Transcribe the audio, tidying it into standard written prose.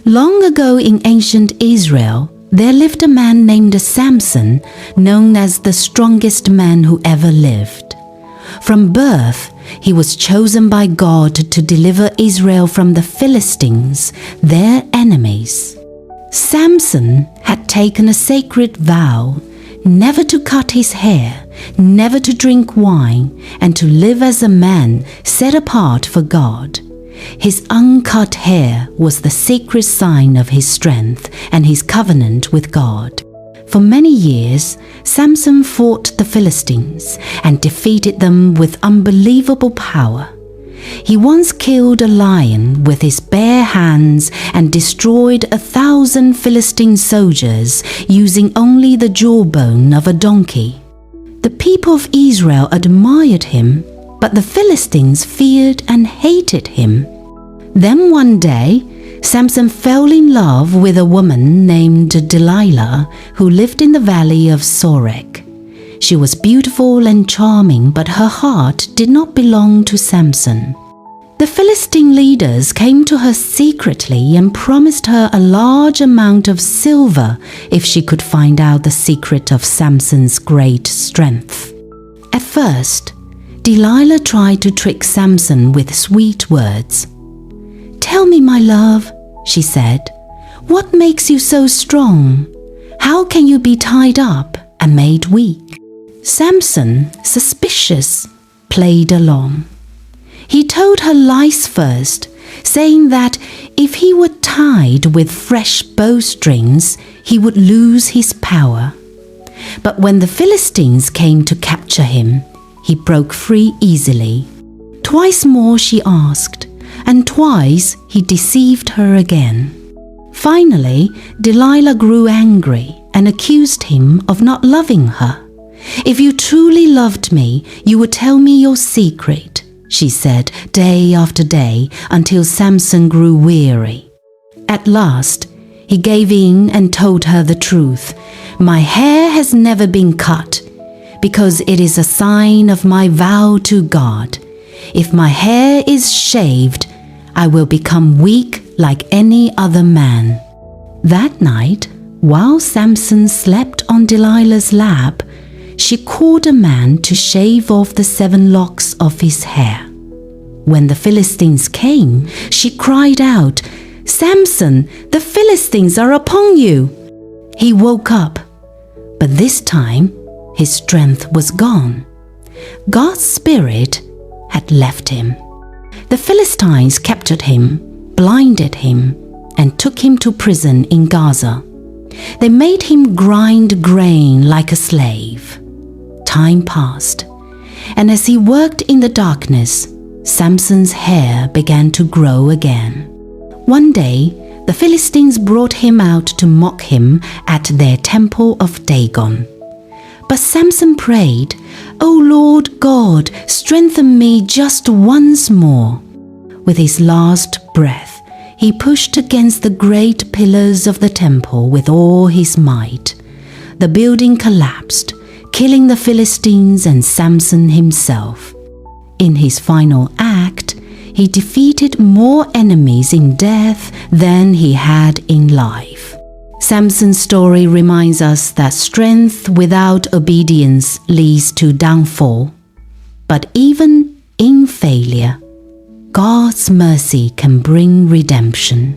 Long ago in ancient Israel, there lived a man named Samson, known as the strongest man who ever lived. From birth, he was chosen by God to deliver Israel from the Philistines, their enemies. Samson had taken a sacred vow never to cut his hair, never to drink wine, and to live as a man set apart for God. His uncut hair was the sacred sign of his strength and his covenant with God. For many years, Samson fought the Philistines and defeated them with unbelievable power. He once killed a lion with his bare hands and destroyed 1,000 Philistine soldiers using only the jawbone of a donkey. The people of Israel admired him, but the Philistines feared and hated him. Then one day, Samson fell in love with a woman named Delilah who lived in the valley of Sorek. She was beautiful and charming, but her heart did not belong to Samson. The Philistine leaders came to her secretly and promised her a large amount of silver if she could find out the secret of Samson's great strength. At first, Delilah tried to trick Samson with sweet words. "Tell me, my love," she said, "what makes you so strong? How can you be tied up and made weak?" Samson, suspicious, played along. He told her lies first, saying that if he were tied with fresh bowstrings, he would lose his power. But when the Philistines came to capture him, he broke free easily. Twice more she asked, and twice he deceived her again. Finally, Delilah grew angry and accused him of not loving her. "If you truly loved me, you would tell me your secret," she said day after day until Samson grew weary. At last, he gave in and told her the truth. "My hair has never been cut, because it is a sign of my vow to God. If my hair is shaved, I will become weak like any other man." That night, while Samson slept on Delilah's lap, she called a man to shave off the 7 locks of his hair. When the Philistines came, she cried out, "Samson, the Philistines are upon you!" He woke up, but this time his strength was gone. God's spirit had left him. The Philistines captured him, blinded him, and took him to prison in Gaza. They made him grind grain like a slave. Time passed, and as he worked in the darkness, Samson's hair began to grow again. One day, the Philistines brought him out to mock him at their temple of Dagon. But Samson prayed, "O Lord God, strengthen me just once more." With his last breath, he pushed against the great pillars of the temple with all his might. The building collapsed, killing the Philistines and Samson himself. In his final act, he defeated more enemies in death than he had in life. Samson's story reminds us that strength without obedience leads to downfall. But even in failure, God's mercy can bring redemption.